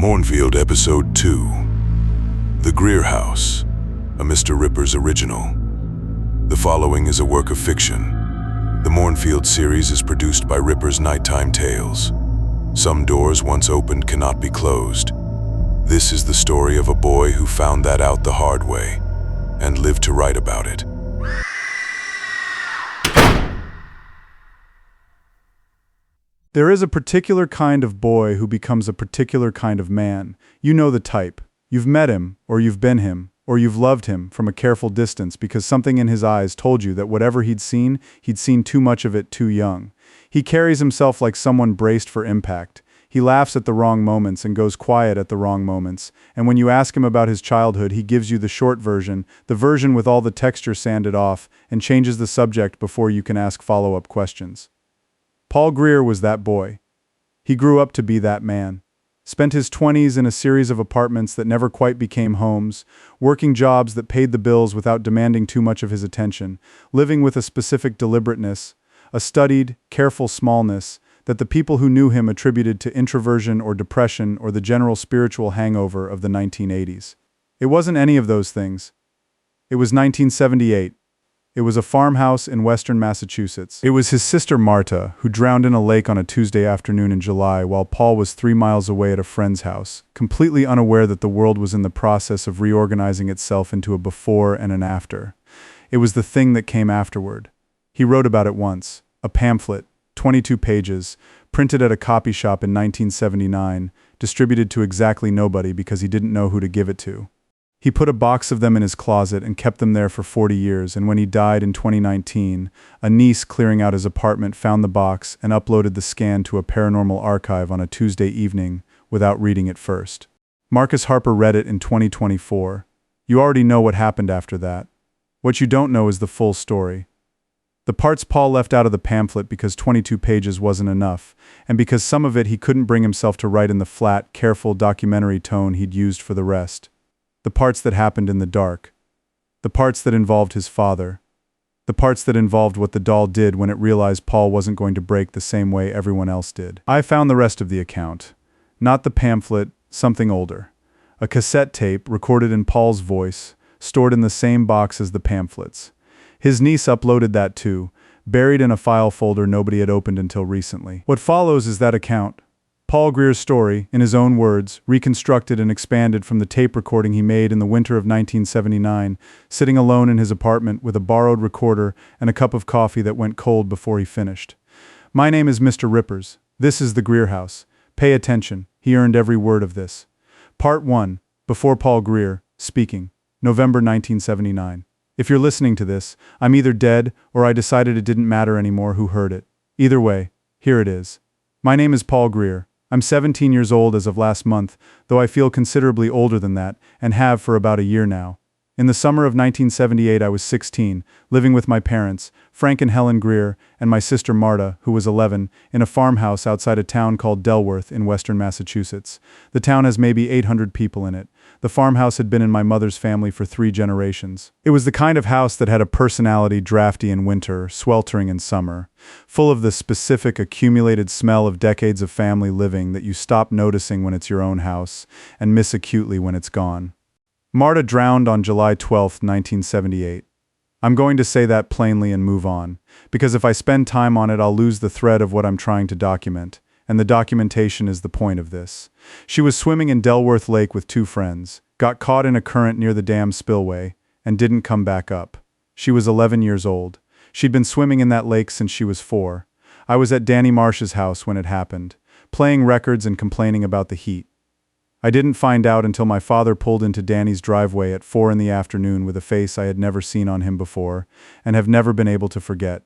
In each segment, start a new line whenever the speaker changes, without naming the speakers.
Mournfield Episode 2. The Greer House, a Mr. Ripper's original. The following is a work of fiction. The Mournfield series is produced by Ripper's Nighttime Tales. Some doors once opened cannot be closed. This is the story of a boy who found that out the hard way and lived to write about it.
There is a particular kind of boy who becomes a particular kind of man. You know the type. You've met him, or you've been him, or you've loved him from a careful distance because something in his eyes told you that whatever he'd seen too much of it too young. He carries himself like someone braced for impact. He laughs at the wrong moments and goes quiet at the wrong moments. And when you ask him about his childhood, he gives you the short version, the version with all the texture sanded off, and changes the subject before you can ask follow-up questions. Paul Greer was that boy. He grew up to be that man. Spent his 20s in a series of apartments that never quite became homes, working jobs that paid the bills without demanding too much of his attention, living with a specific deliberateness, a studied, careful smallness that the people who knew him attributed to introversion or depression or the general spiritual hangover of the 1980s. It wasn't any of those things. It was 1978. It was a farmhouse in western Massachusetts. It was his sister Marta, who drowned in a lake on a Tuesday afternoon in July while Paul was 3 miles away at a friend's house, completely unaware that the world was in the process of reorganizing itself into a before and an after. It was the thing that came afterward. He wrote about it once, a pamphlet, 22 pages, printed at a copy shop in 1979, distributed to exactly nobody because he didn't know who to give it to. He put a box of them in his closet and kept them there for 40 years, and when he died in 2019, a niece clearing out his apartment found the box and uploaded the scan to a paranormal archive on a Tuesday evening without reading it first. Marcus Harper read it in 2024. You already know what happened after that. What you don't know is the full story. The parts Paul left out of the pamphlet because 22 pages wasn't enough, and because some of it he couldn't bring himself to write in the flat, careful documentary tone he'd used for the rest. The parts that happened in the dark. The parts that involved his father. The parts that involved what the doll did when it realized Paul wasn't going to break the same way everyone else did. I found the rest of the account. Not the pamphlet, something older. A cassette tape recorded in Paul's voice, stored in the same box as the pamphlets. His niece uploaded that too, buried in a file folder nobody had opened until recently. What follows is that account. Paul Greer's story, in his own words, reconstructed and expanded from the tape recording he made in the winter of 1979, sitting alone in his apartment with a borrowed recorder and a cup of coffee that went cold before he finished. My name is Mr. Rippers. This is the Greer House. Pay attention. He earned every word of this. Part 1. Before Paul Greer, speaking. November 1979. If you're listening to this, I'm either dead or I decided it didn't matter anymore who heard it. Either way, here it is. My name is Paul Greer. I'm 17 years old as of last month, though I feel considerably older than that, and have for about a year now. In the summer of 1978 I was 16, living with my parents, Frank and Helen Greer, and my sister Marta, who was 11, in a farmhouse outside a town called Delworth in western Massachusetts. The town has maybe 800 people in it. The farmhouse had been in my mother's family for 3 generations. It was the kind of house that had a personality drafty in winter, sweltering in summer, full of the specific accumulated smell of decades of family living that you stop noticing when it's your own house and miss acutely when it's gone. Marta drowned on July 12, 1978. I'm going to say that plainly and move on, because if I spend time on it I'll lose the thread of what I'm trying to document, and the documentation is the point of this. She was swimming in Delworth Lake with 2 friends, got caught in a current near the dam spillway, and didn't come back up. She was 11 years old. She'd been swimming in that lake since she was 4. I was at Danny Marsh's house when it happened, playing records and complaining about the heat. I didn't find out until my father pulled into Danny's driveway at 4 in the afternoon with a face I had never seen on him before, and have never been able to forget.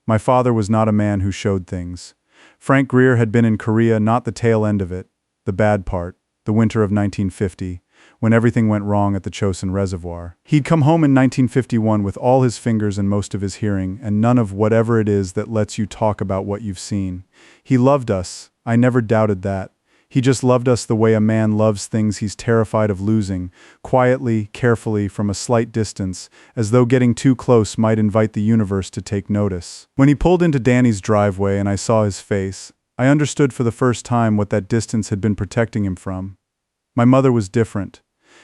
My father was not a man who showed things. Frank Greer had been in Korea, not the tail end of it, the bad part, the winter of 1950, when everything went wrong at the Chosin Reservoir. He'd come home in 1951 with all his fingers and most of his hearing, and none of whatever it is that lets you talk about what you've seen. He loved us, I never doubted that. He just loved us the way a man loves things he's terrified of losing, quietly, carefully, from a slight distance, as though getting too close might invite the universe to take notice. When he pulled into Danny's driveway and I saw his face, I understood for the first time what that distance had been protecting him from. My mother was different.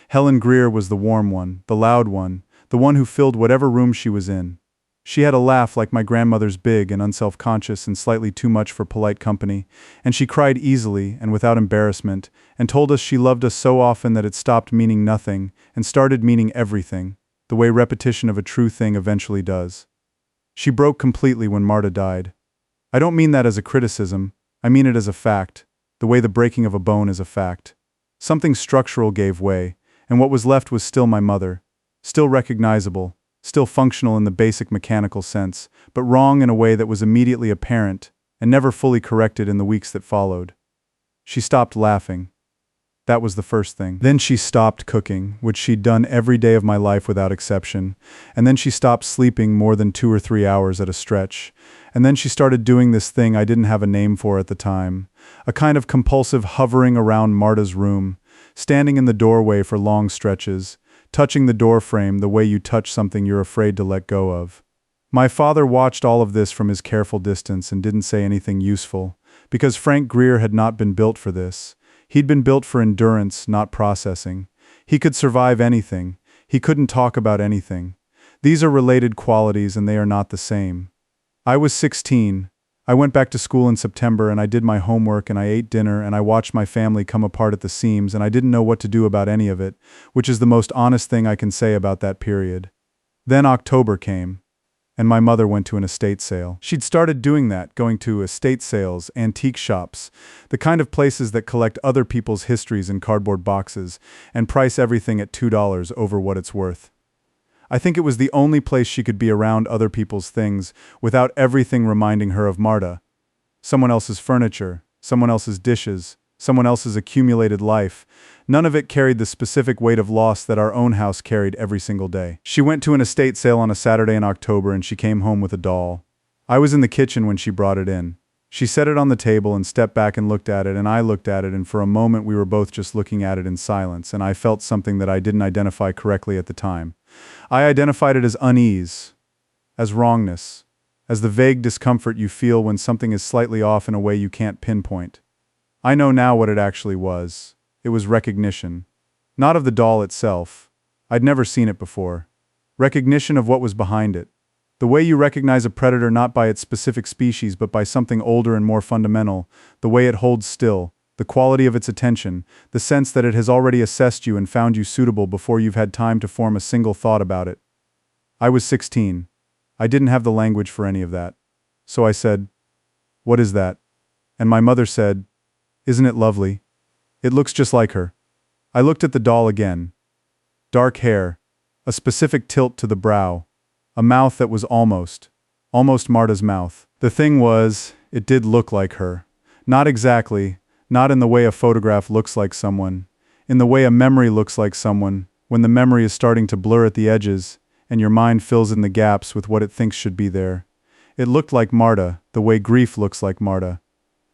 Helen Greer was the warm one, the loud one, the one who filled whatever room she was in. She had a laugh like my grandmother's, big and unself-conscious and slightly too much for polite company, and she cried easily and without embarrassment, and told us she loved us so often that it stopped meaning nothing and started meaning everything, the way repetition of a true thing eventually does. She broke completely when Marta died. I don't mean that as a criticism, I mean it as a fact, the way the breaking of a bone is a fact. Something structural gave way, and what was left was still my mother, still recognizable, still functional in the basic mechanical sense, but wrong in a way that was immediately apparent and never fully corrected in the weeks that followed. She stopped laughing. That was the first thing. Then she stopped cooking, which she'd done every day of my life without exception, and then she stopped sleeping more than 2 or 3 hours at a stretch, and then she started doing this thing I didn't have a name for at the time, a kind of compulsive hovering around Marta's room, standing in the doorway for long stretches, touching the door frame the way you touch something you're afraid to let go of. My father watched all of this from his careful distance and didn't say anything useful, because Frank Greer had not been built for this. He'd been built for endurance, not processing. He could survive anything. He couldn't talk about anything. These are related qualities and they are not the same. I was 16. I went back to school in September and I did my homework and I ate dinner and I watched my family come apart at the seams and I didn't know what to do about any of it, which is the most honest thing I can say about that period. Then October came, and my mother went to an estate sale. She'd started doing that, going to estate sales, antique shops, the kind of places that collect other people's histories in cardboard boxes and price everything at $2 over what it's worth. I think it was the only place she could be around other people's things without everything reminding her of Marta. Someone else's furniture, someone else's dishes, someone else's accumulated life. None of it carried the specific weight of loss that our own house carried every single day. She went to an estate sale on a Saturday in October and she came home with a doll. I was in the kitchen when she brought it in. She set it on the table and stepped back and looked at it, and I looked at it, and for a moment we were both just looking at it in silence, and I felt something that I didn't identify correctly at the time. I identified it as unease, as wrongness, as the vague discomfort you feel when something is slightly off in a way you can't pinpoint. I know now what it actually was. It was recognition. Not of the doll itself. I'd never seen it before. Recognition of what was behind it. The way you recognize a predator not by its specific species but by something older and more fundamental, the way it holds still, the quality of its attention, the sense that it has already assessed you and found you suitable before you've had time to form a single thought about it. I was 16. I didn't have the language for any of that. So I said, "What is that?" And my mother said, "Isn't it lovely? It looks just like her." I looked at the doll again. Dark hair, a specific tilt to the brow, a mouth that was almost Marta's mouth. The thing was, it did look like her. Not exactly, not in the way a photograph looks like someone, in the way a memory looks like someone, when the memory is starting to blur at the edges, and your mind fills in the gaps with what it thinks should be there. It looked like Marta, the way grief looks like Marta.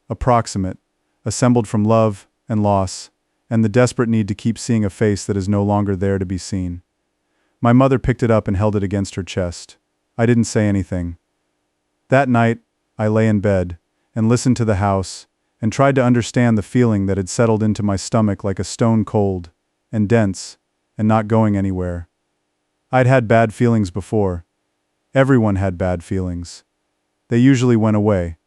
Approximate, assembled from love and loss, and the desperate need to keep seeing a face that is no longer there to be seen. My mother picked it up and held it against her chest. I didn't say anything. That night, I lay in bed and listened to the house and tried to understand the feeling that had settled into my stomach like a stone cold and dense and not going anywhere. I'd had bad feelings before. Everyone had bad feelings. They usually went away.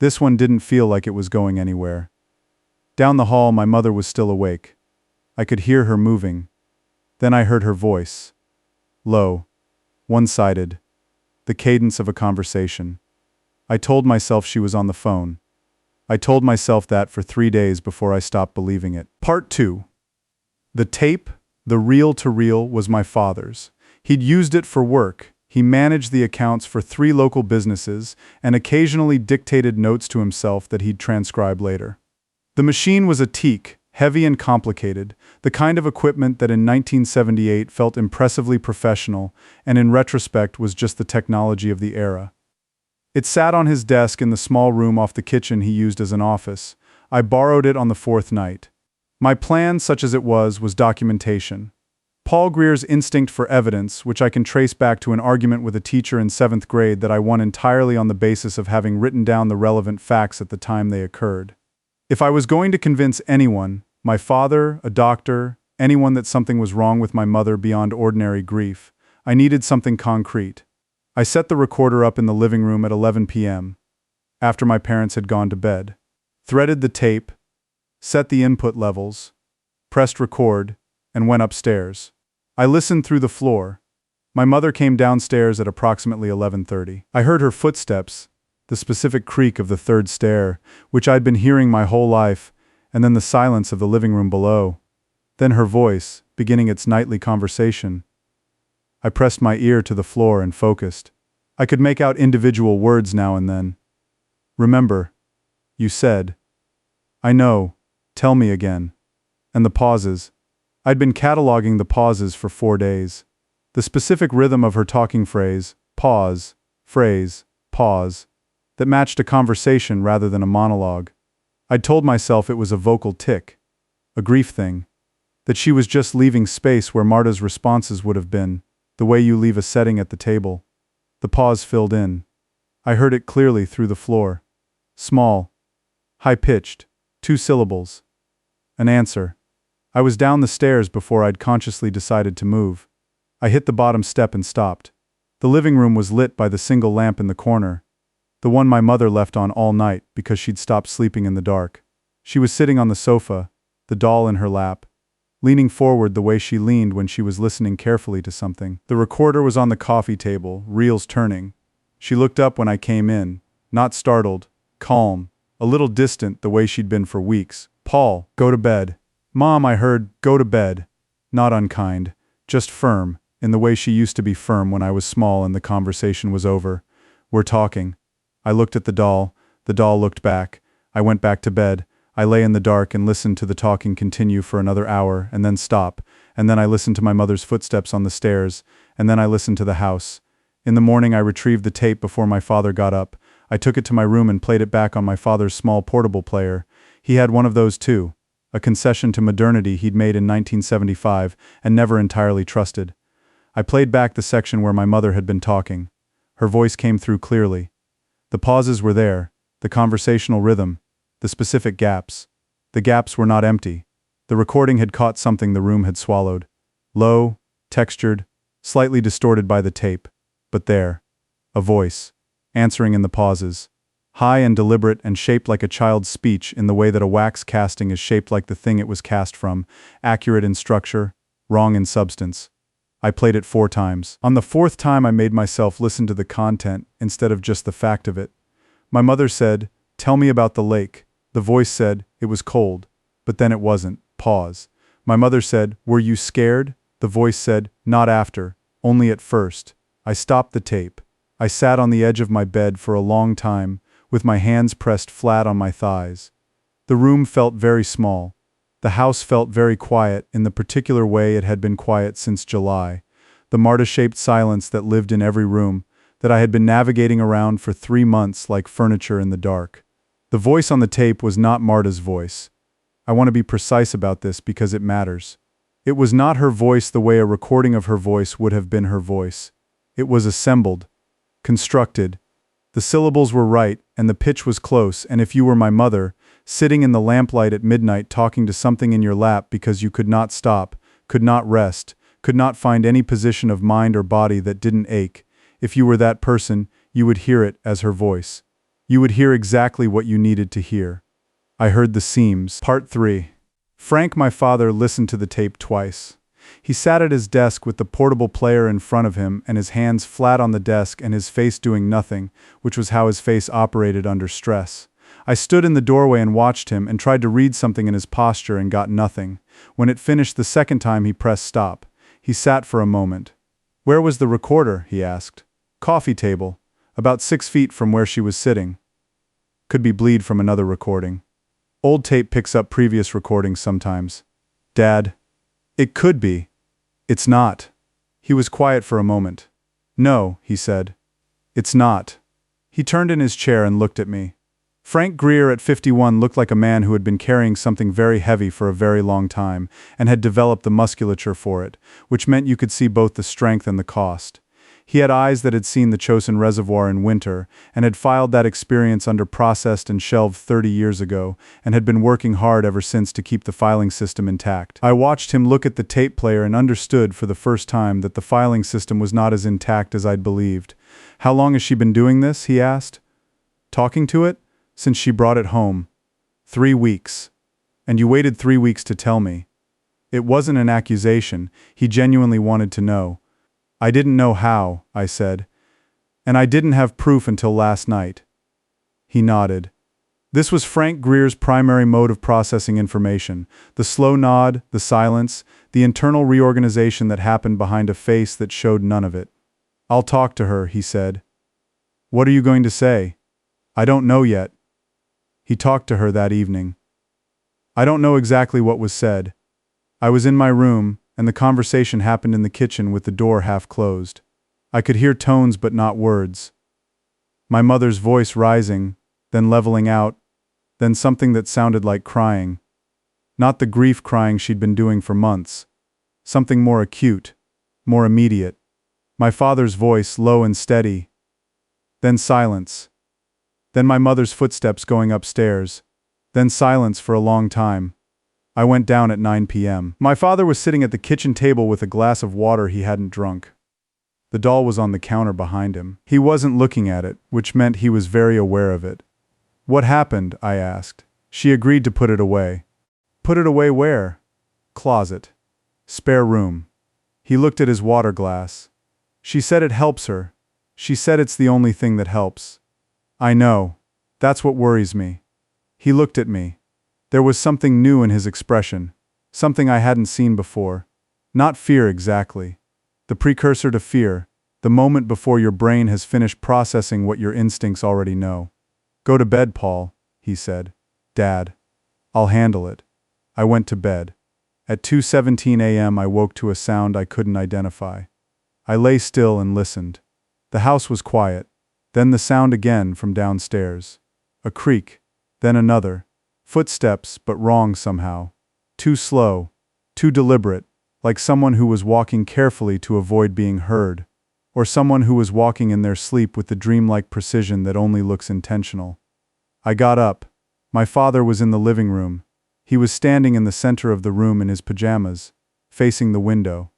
This one didn't feel like it was going anywhere. Down the hall, my mother was still awake. I could hear her moving. Then I heard her voice. Low, one-sided, the cadence of a conversation. I told myself she was on the phone. I told myself that for 3 days before I stopped believing it. Part 2. The tape, the reel-to-reel, was my father's. He'd used it for work. He managed the accounts for 3 local businesses and occasionally dictated notes to himself that he'd transcribe later. The machine was a teak, heavy and complicated, the kind of equipment that in 1978 felt impressively professional and in retrospect was just the technology of the era. It sat on his desk in the small room off the kitchen he used as an office. I borrowed it on the 4th night. My plan, such as it was documentation. Paul Greer's instinct for evidence, which I can trace back to an argument with a teacher in 7th grade that I won entirely on the basis of having written down the relevant facts at the time they occurred. If I was going to convince anyone, My father, a doctor, anyone that something was wrong with my mother beyond ordinary grief. I needed something concrete. I set the recorder up in the living room at 11 p.m., after my parents had gone to bed. Threaded the tape, set the input levels, pressed record, and went upstairs. I listened through the floor. My mother came downstairs at approximately 11:30. I heard her footsteps, the specific creak of the third stair, which I'd been hearing my whole life, and then the silence of the living room below. Then her voice, beginning its nightly conversation. I pressed my ear to the floor and focused. I could make out individual words now and then. Remember, you said. I know, tell me again. And the pauses. I'd been cataloging the pauses for 4 days. The specific rhythm of her talking phrase, pause, that matched a conversation rather than a monologue. I'd told myself it was a vocal tic, a grief thing, that she was just leaving space where Marta's responses would have been, the way you leave a setting at the table. The pause filled in. I heard it clearly through the floor. Small, high-pitched, 2 syllables. An answer. I was down the stairs before I'd consciously decided to move. I hit the bottom step and stopped. The living room was lit by the single lamp in the corner, the one my mother left on all night because she'd stopped sleeping in the dark. She was sitting on the sofa, the doll in her lap, leaning forward the way she leaned when she was listening carefully to something. The recorder was on the coffee table, reels turning. She looked up when I came in, not startled, calm, a little distant the way she'd been for weeks. Paul, go to bed. Mom, I heard, go to bed. Not unkind, just firm, in the way she used to be firm when I was small and the conversation was over. We're talking. I looked at the doll looked back. I went back to bed. I lay in the dark and listened to the talking continue for another hour and then stop, and then I listened to my mother's footsteps on the stairs, and then I listened to the house. In the morning I retrieved the tape before my father got up. I took it to my room and played it back on my father's small portable player. He had one of those too, a concession to modernity he'd made in 1975 and never entirely trusted. I played back the section where my mother had been talking. Her voice came through clearly. The pauses were there, the conversational rhythm, the specific gaps. The gaps were not empty. The recording had caught something the room had swallowed. Low, textured, slightly distorted by the tape, but there. A voice, answering in the pauses. High and deliberate and shaped like a child's speech in the way that a wax casting is shaped like the thing it was cast from, accurate in structure, wrong in substance. I played it 4 times. On the 4th time I made myself listen to the content instead of just the fact of it. My mother said, "Tell me about the lake." The voice said, "It was cold." But then it wasn't. Pause. My mother said, "Were you scared?" The voice said, "Not after, only at first." I stopped the tape. I sat on the edge of my bed for a long time, with my hands pressed flat on my thighs. The room felt very small. The house felt very quiet in the particular way it had been quiet since July. The Marta-shaped silence that lived in every room, that I had been navigating around for 3 months like furniture in the dark. The voice on the tape was not Marta's voice. I want to be precise about this because it matters. It was not her voice the way a recording of her voice would have been her voice. It was assembled, constructed. The syllables were right, and the pitch was close, and if you were my mother, sitting in the lamplight at midnight talking to something in your lap because you could not stop, could not rest, could not find any position of mind or body that didn't ache, if you were that person, you would hear it as her voice. You would hear exactly what you needed to hear. I heard the seams. Part 3. Frank, my father, listened to the tape twice. He sat at his desk with the portable player in front of him and his hands flat on the desk and his face doing nothing, which was how his face operated under stress. I stood in the doorway and watched him and tried to read something in his posture and got nothing. When it finished the second time he pressed stop. He sat for a moment. "Where was the recorder?" he asked. "Coffee table. About 6 feet from where she was sitting." Could be bleed from another recording. Old tape picks up previous recordings sometimes. "Dad." "It could be." "It's not." He was quiet for a moment. "No," he said. "It's not." He turned in his chair and looked at me. Frank Greer at 51 looked like a man who had been carrying something very heavy for a very long time and had developed the musculature for it, which meant you could see both the strength and the cost. He had eyes that had seen the Chosin Reservoir in winter, and had filed that experience under processed and shelved 30 years ago, and had been working hard ever since to keep the filing system intact. I watched him look at the tape player and understood for the first time that the filing system was not as intact as I'd believed. "How long has she been doing this?" he asked. "Talking to it? Since she brought it home." 3 weeks. "And you waited 3 weeks to tell me." It wasn't an accusation, he genuinely wanted to know. "I didn't know how," I said. "And I didn't have proof until last night." He nodded. This was Frank Greer's primary mode of processing information. The slow nod, the silence, the internal reorganization that happened behind a face that showed none of it. "I'll talk to her," he said. "What are you going to say?" "I don't know yet." He talked to her that evening. I don't know exactly what was said. I was in my room, and the conversation happened in the kitchen with the door half closed. I could hear tones but not words. My mother's voice rising, then leveling out, then something that sounded like crying. Not the grief crying she'd been doing for months. Something more acute, more immediate. My father's voice low and steady. Then silence. Then my mother's footsteps going upstairs. Then silence for a long time. I went down at 9 p.m. My father was sitting at the kitchen table with a glass of water he hadn't drunk. The doll was on the counter behind him. He wasn't looking at it, which meant he was very aware of it. "What happened?" I asked. She agreed to put it away. "Put it away where?" "Closet. Spare room." He looked at his water glass. "She said it helps her. She said it's the only thing that helps." "I know. That's what worries me." He looked at me. There was something new in his expression, something I hadn't seen before. Not fear exactly. The precursor to fear, the moment before your brain has finished processing what your instincts already know. "Go to bed, Paul," he said. "Dad. I'll handle it." I went to bed. At 2:17 a.m. I woke to a sound I couldn't identify. I lay still and listened. The house was quiet. Then the sound again from downstairs. A creak. Then another. Footsteps, but wrong somehow. Too slow. Too deliberate. Like someone who was walking carefully to avoid being heard. Or someone who was walking in their sleep with the dreamlike precision that only looks intentional. I got up. My father was in the living room. He was standing in the center of the room in his pajamas, facing the window.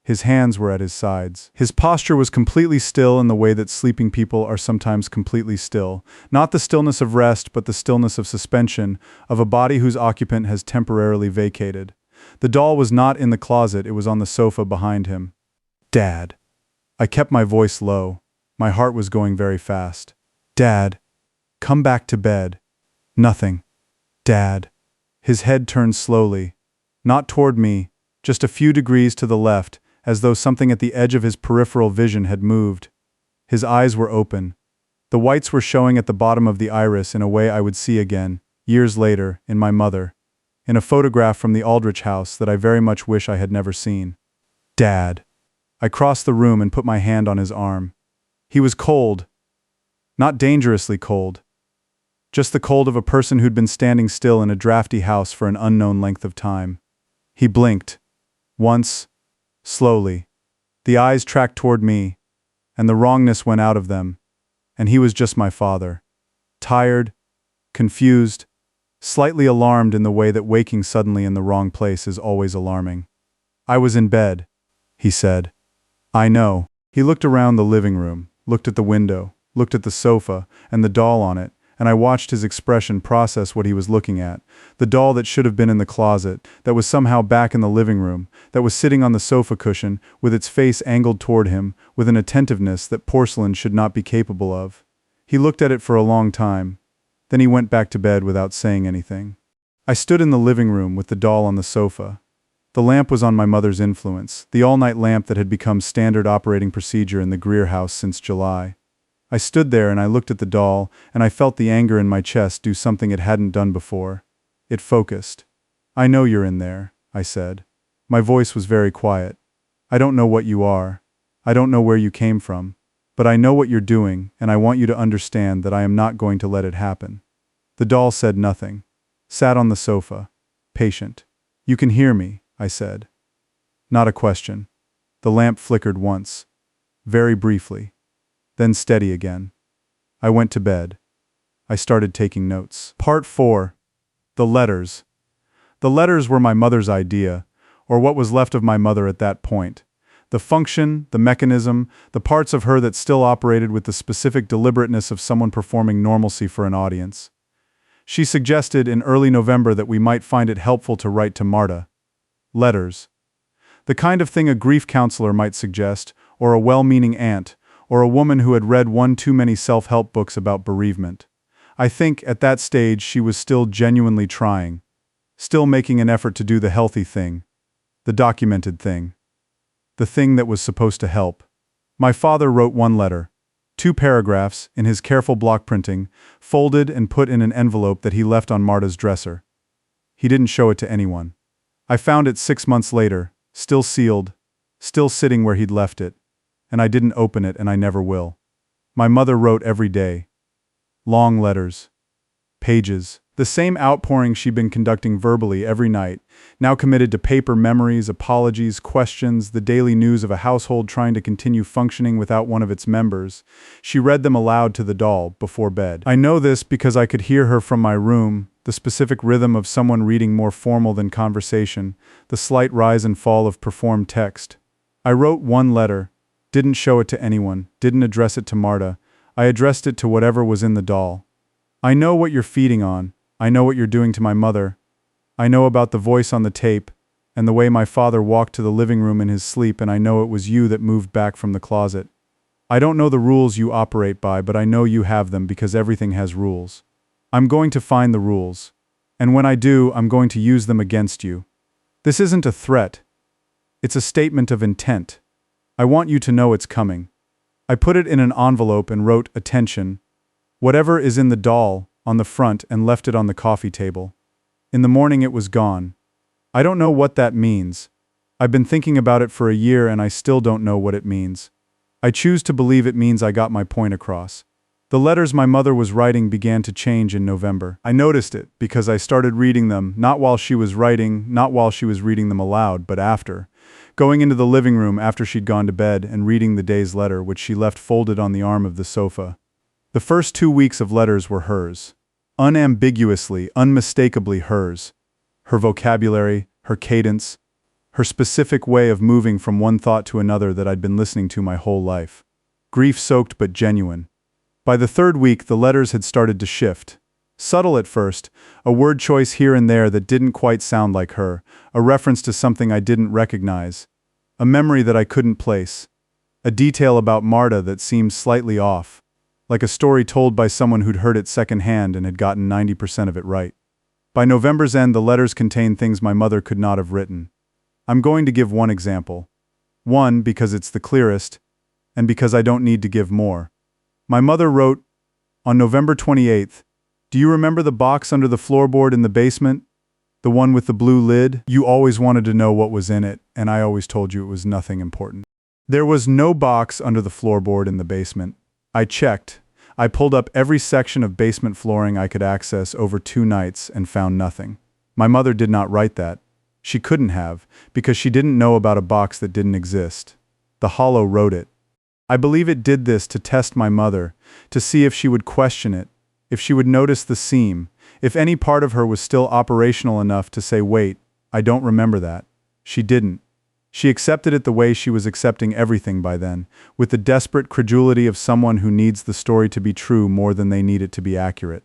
His hands were at his sides. His posture was completely still in the way that sleeping people are sometimes completely still. Not the stillness of rest, but the stillness of suspension, of a body whose occupant has temporarily vacated. The doll was not in the closet, it was on the sofa behind him. "Dad." I kept my voice low. My heart was going very fast. "Dad. Come back to bed." "Nothing. Dad." His head turned slowly. Not toward me, just a few degrees to the left, as though something at the edge of his peripheral vision had moved. His eyes were open. The whites were showing at the bottom of the iris in a way I would see again, years later, in my mother. In a photograph from the Aldrich house that I very much wish I had never seen. "Dad." I crossed the room and put my hand on his arm. He was cold. Not dangerously cold. Just the cold of a person who'd been standing still in a drafty house for an unknown length of time. He blinked. Once. Slowly. The eyes tracked toward me, and the wrongness went out of them, and he was just my father. Tired, confused, slightly alarmed in the way that waking suddenly in the wrong place is always alarming. "I was in bed," he said. "I know." He looked around the living room, looked at the window, looked at the sofa, and the doll on it, and I watched his expression process what he was looking at. The doll that should have been in the closet, that was somehow back in the living room, that was sitting on the sofa cushion, with its face angled toward him, with an attentiveness that porcelain should not be capable of. He looked at it for a long time. Then he went back to bed without saying anything. I stood in the living room with the doll on the sofa. The lamp was on my mother's influence, the all-night lamp that had become standard operating procedure in the Greer house since July. I stood there and I looked at the doll, and I felt the anger in my chest do something it hadn't done before. It focused. "I know you're in there," I said. My voice was very quiet. "I don't know what you are. I don't know where you came from. But I know what you're doing, and I want you to understand that I am not going to let it happen." The doll said nothing. Sat on the sofa. Patient. "You can hear me," I said. Not a question. The lamp flickered once. very briefly. Then steady again. I went to bed. I started taking notes. Part 4. The letters. The letters were my mother's idea, or what was left of my mother at that point. The function, the mechanism, the parts of her that still operated with the specific deliberateness of someone performing normalcy for an audience. She suggested in early November that we might find it helpful to write to Marta. Letters. The kind of thing a grief counselor might suggest, or a well-meaning aunt, or a woman who had read one too many self-help books about bereavement. I think, at that stage, she was still genuinely trying. Still making an effort to do the healthy thing. The documented thing. The thing that was supposed to help. My father wrote one letter. 2 paragraphs, in his careful block printing, folded and put in an envelope that he left on Marta's dresser. He didn't show it to anyone. I found it 6 months later, still sealed, still sitting where he'd left it, and I didn't open it and I never will. My mother wrote every day. Long letters. Pages. The same outpouring she'd been conducting verbally every night, now committed to paper memories, apologies, questions, the daily news of a household trying to continue functioning without one of its members. She read them aloud to the doll before bed. I know this because I could hear her from my room, the specific rhythm of someone reading more formal than conversation, the slight rise and fall of performed text. I wrote one letter, didn't show it to anyone, didn't address it to Marta. I addressed it to whatever was in the doll. I know what you're feeding on. I know what you're doing to my mother. I know about the voice on the tape, and the way my father walked to the living room in his sleep, and I know it was you that moved back from the closet. I don't know the rules you operate by, but I know you have them because everything has rules. I'm going to find the rules. And when I do, I'm going to use them against you. This isn't a threat. It's a statement of intent. I want you to know it's coming. I put it in an envelope and wrote, "Attention. Whatever is in the doll," on the front, and left it on the coffee table. In the morning it was gone. I don't know what that means. I've been thinking about it for a year and I still don't know what it means. I choose to believe it means I got my point across. The letters my mother was writing began to change in November. I noticed it because I started reading them, not while she was writing, not while she was reading them aloud, but after. Going into the living room after she'd gone to bed and reading the day's letter, which she left folded on the arm of the sofa. The first 2 weeks of letters were hers. Unambiguously, unmistakably hers. Her vocabulary, her cadence, her specific way of moving from one thought to another that I'd been listening to my whole life. Grief-soaked but genuine. By the 3rd week, the letters had started to shift. Subtle at first, a word choice here and there that didn't quite sound like her, a reference to something I didn't recognize, a memory that I couldn't place, a detail about Marta that seemed slightly off. Like a story told by someone who'd heard it secondhand and had gotten 90% of it right. By November's end, the letters contained things my mother could not have written. I'm going to give one example. One, because it's the clearest, and because I don't need to give more. My mother wrote, on November 28th, "Do you remember the box under the floorboard in the basement? The one with the blue lid? You always wanted to know what was in it, and I always told you it was nothing important." There was no box under the floorboard in the basement. I checked. I pulled up every section of basement flooring I could access over 2 nights and found nothing. My mother did not write that. She couldn't have, because she didn't know about a box that didn't exist. The Hollow wrote it. I believe it did this to test my mother, to see if she would question it, if she would notice the seam, if any part of her was still operational enough to say, "Wait, I don't remember that." She didn't. She accepted it the way she was accepting everything by then, with the desperate credulity of someone who needs the story to be true more than they need it to be accurate.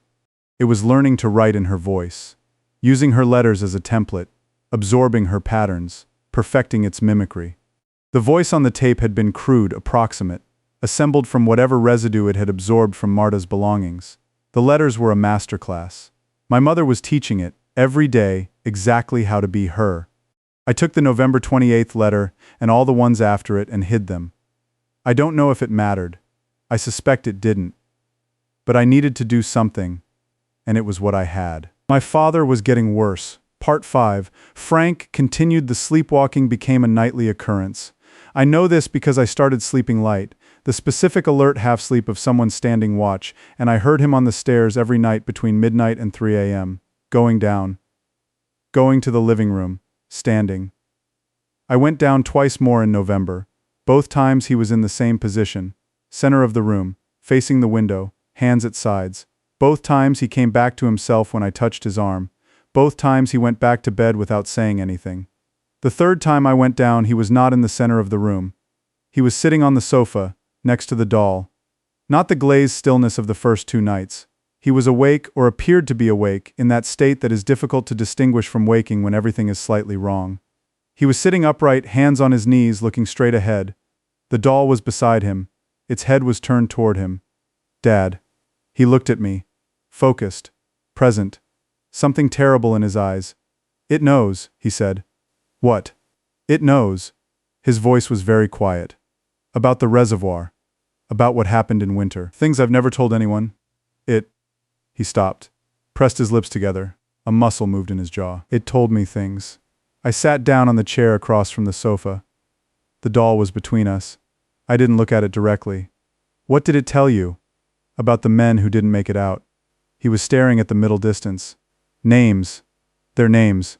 It was learning to write in her voice, using her letters as a template, absorbing her patterns, perfecting its mimicry. The voice on the tape had been crude, approximate, assembled from whatever residue it had absorbed from Marta's belongings. The letters were a masterclass. My mother was teaching it, every day, exactly how to be her. I took the November 28th letter and all the ones after it and hid them. I don't know if it mattered. I suspect it didn't. But I needed to do something, and it was what I had. My father was getting worse. Part 5. Frank continued. The sleepwalking became a nightly occurrence. I know this because I started sleeping light, the specific alert half-sleep of someone standing watch, and I heard him on the stairs every night between midnight and 3 a.m., going down. Going to the living room. Standing. I went down twice more in November, Both times he was in the same position, center of the room, facing the window, hands at sides. Both times he came back to himself when I touched his arm. Both times he went back to bed without saying anything. The third time I went down, he was not in the center of the room. He was sitting on the sofa, next to the doll. Not the glazed stillness of the first 2 nights. He was awake, or appeared to be awake, in that state that is difficult to distinguish from waking when everything is slightly wrong. He was sitting upright, hands on his knees, looking straight ahead. The doll was beside him. Its head was turned toward him. Dad. He looked at me. Focused. Present. Something terrible in his eyes. It knows, he said. What? It knows. His voice was very quiet. About the reservoir. About what happened in winter. Things I've never told anyone. He stopped, pressed his lips together. A muscle moved in his jaw. It told me things. I sat down on the chair across from the sofa. The doll was between us. I didn't look at it directly. What did it tell you? About the men who didn't make it out. He was staring at the middle distance. Names. Their names.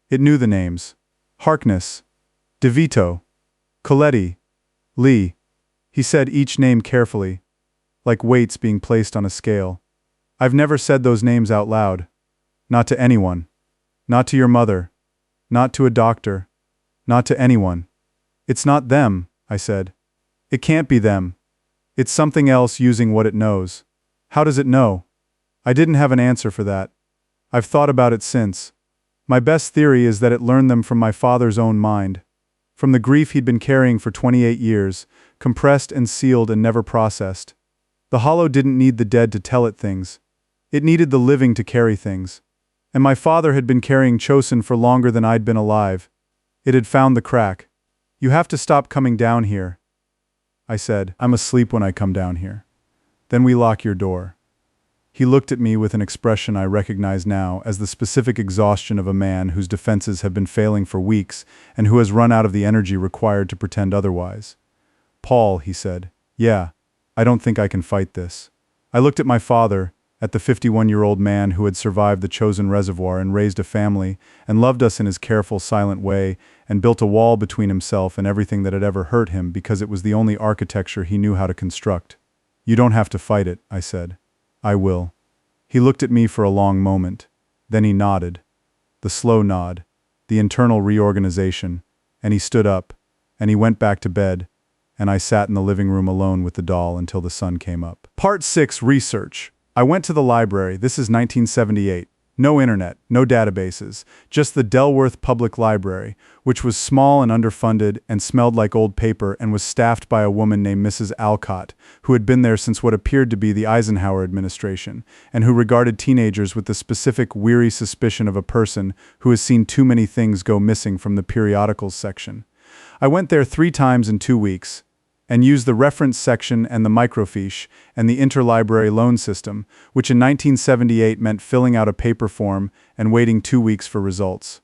It knew the names. Harkness. DeVito. Coletti. Lee. He said each name carefully, like weights being placed on a scale. I've never said those names out loud. Not to anyone. Not to your mother. Not to a doctor. Not to anyone. It's not them, I said. It can't be them. It's something else using what it knows. How does it know? I didn't have an answer for that. I've thought about it since. My best theory is that it learned them from my father's own mind. From the grief he'd been carrying for 28 years, compressed and sealed and never processed. The hollow didn't need the dead to tell it things. It needed the living to carry things. And my father had been carrying Chosin for longer than I'd been alive. It had found the crack. You have to stop coming down here. I said, I'm asleep when I come down here. Then we lock your door. He looked at me with an expression I recognize now as the specific exhaustion of a man whose defenses have been failing for weeks and who has run out of the energy required to pretend otherwise. Paul, he said, yeah, I don't think I can fight this. I looked at my father, at the 51-year-old man who had survived the Chosin reservoir and raised a family and loved us in his careful, silent way and built a wall between himself and everything that had ever hurt him because it was the only architecture he knew how to construct. You don't have to fight it, I said. I will. He looked at me for a long moment. Then he nodded. The slow nod, the internal reorganization, and he stood up, and he went back to bed, and I sat in the living room alone with the doll until the sun came up. Part 6, Research. I went to the library. This is 1978. No internet, no databases, just the Delworth Public Library, which was small and underfunded and smelled like old paper and was staffed by a woman named Mrs. Alcott, who had been there since what appeared to be the Eisenhower administration, and who regarded teenagers with the specific weary suspicion of a person who has seen too many things go missing from the periodicals section. I went there 3 times in 2 weeks, and used the reference section and the microfiche and the interlibrary loan system, which in 1978 meant filling out a paper form and waiting 2 weeks for results.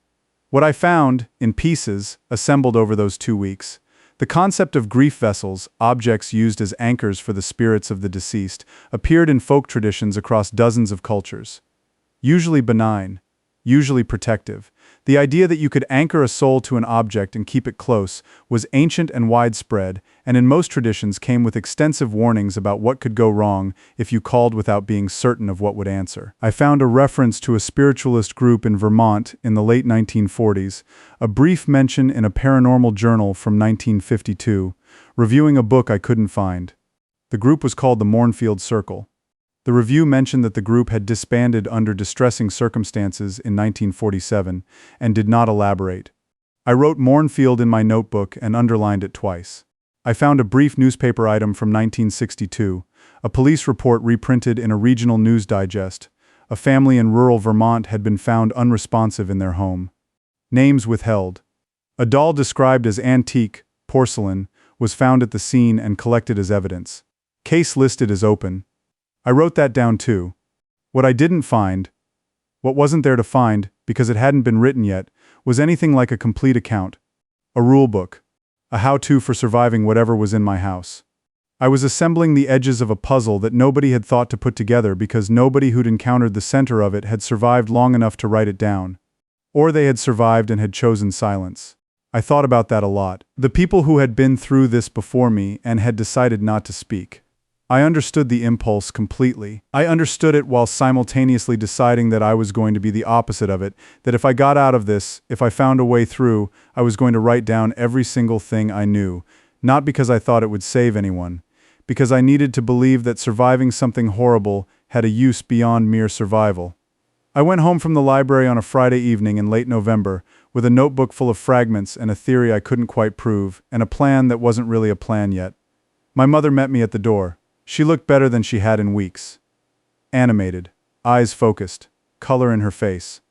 What I found, in pieces, assembled over those 2 weeks, the concept of grief vessels, objects used as anchors for the spirits of the deceased, appeared in folk traditions across dozens of cultures. Usually benign, usually protective. The idea that you could anchor a soul to an object and keep it close was ancient and widespread, and in most traditions came with extensive warnings about what could go wrong if you called without being certain of what would answer. I found a reference to a spiritualist group in Vermont in the late 1940s, a brief mention in a paranormal journal from 1952, reviewing a book I couldn't find. The group was called the Mournfield Circle. The review mentioned that the group had disbanded under distressing circumstances in 1947 and did not elaborate. I wrote Mournfield in my notebook and underlined it twice. I found a brief newspaper item from 1962, a police report reprinted in a regional news digest. A family in rural Vermont had been found unresponsive in their home. Names withheld. A doll described as antique, porcelain, was found at the scene and collected as evidence. Case listed as open. I wrote that down too. What I didn't find, what wasn't there to find, because it hadn't been written yet, was anything like a complete account. A rulebook. A how-to for surviving whatever was in my house. I was assembling the edges of a puzzle that nobody had thought to put together because nobody who'd encountered the center of it had survived long enough to write it down. Or they had survived and had chosen silence. I thought about that a lot. The people who had been through this before me and had decided not to speak. I understood the impulse completely. I understood it while simultaneously deciding that I was going to be the opposite of it, that if I got out of this, if I found a way through, I was going to write down every single thing I knew, not because I thought it would save anyone, because I needed to believe that surviving something horrible had a use beyond mere survival. I went home from the library on a Friday evening in late November, with a notebook full of fragments and a theory I couldn't quite prove, and a plan that wasn't really a plan yet. My mother met me at the door. She looked better than she had in weeks. Animated, eyes focused, color in her face.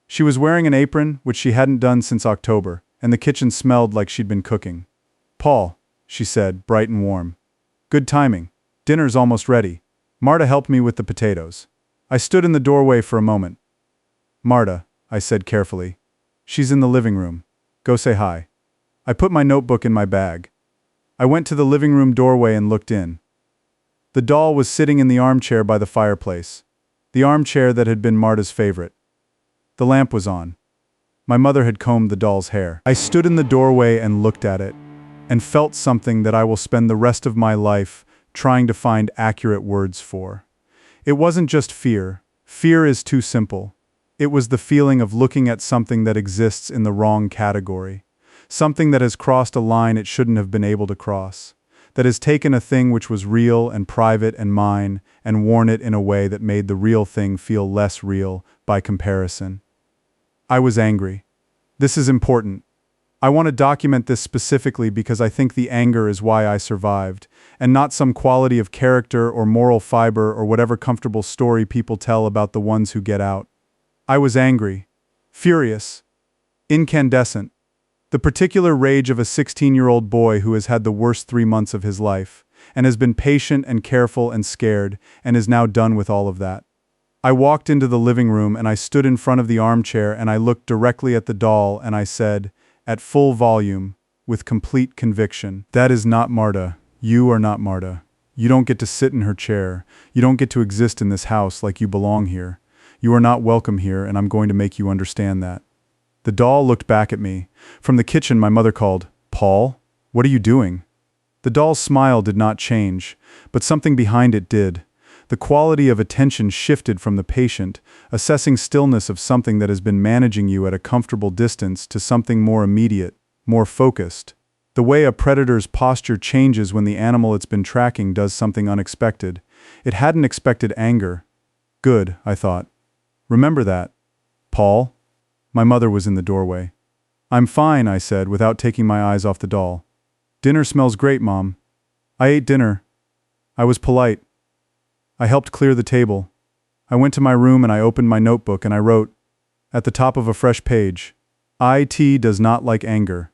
She was wearing an apron, which she hadn't done since October, and the kitchen smelled like she'd been cooking. "Paul," she said, bright and warm. "Good timing. Dinner's almost ready. Marta helped me with the potatoes." I stood in the doorway for a moment. "Marta," I said carefully. "She's in the living room. Go say hi." I put my notebook in my bag. I went to the living room doorway and looked in. The doll was sitting in the armchair by the fireplace, the armchair that had been Marta's favorite. The lamp was on. My mother had combed the doll's hair. I stood in the doorway and looked at it, and felt something that I will spend the rest of my life trying to find accurate words for. It wasn't just fear. Fear is too simple. It was the feeling of looking at something that exists in the wrong category, something that has crossed a line it shouldn't have been able to cross, that has taken a thing which was real and private and mine and worn it in a way that made the real thing feel less real by comparison. I was angry. This is important. I want to document this specifically because I think the anger is why I survived, and not some quality of character or moral fiber or whatever comfortable story people tell about the ones who get out. I was angry, furious, incandescent. The particular rage of a 16-year-old boy who has had the worst 3 months of his life, and has been patient and careful and scared, and is now done with all of that. I walked into the living room and I stood in front of the armchair and I looked directly at the doll and I said, at full volume, with complete conviction, "That is not Marta. You are not Marta. You don't get to sit in her chair. You don't get to exist in this house like you belong here. You are not welcome here, and I'm going to make you understand that." The doll looked back at me. From the kitchen, my mother called, "Paul, what are you doing?" The doll's smile did not change, but something behind it did. The quality of attention shifted from the patient, assessing stillness of something that has been managing you at a comfortable distance to something more immediate, more focused. The way a predator's posture changes when the animal it's been tracking does something unexpected. It hadn't expected anger. Good, I thought. Remember that. Paul? My mother was in the doorway. "I'm fine," I said, without taking my eyes off the doll. "Dinner smells great, Mom." I ate dinner. I was polite. I helped clear the table. I went to my room and I opened my notebook and I wrote, at the top of a fresh page, "IT does not like anger.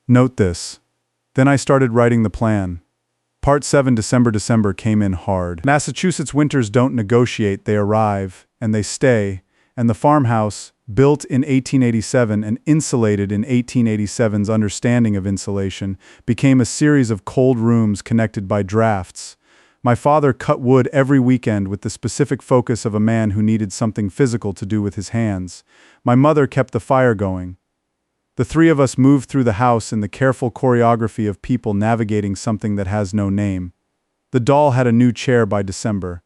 Note this." Then I started writing the plan. Part 7 December came in hard. Massachusetts winters don't negotiate, they arrive, and they stay, and the farmhouse, built in 1887 and insulated in 1887's understanding of insulation, became a series of cold rooms connected by drafts. My father cut wood every weekend with the specific focus of a man who needed something physical to do with his hands. My mother kept the fire going. The three of us moved through the house in the careful choreography of people navigating something that has no name. The doll had a new chair by December.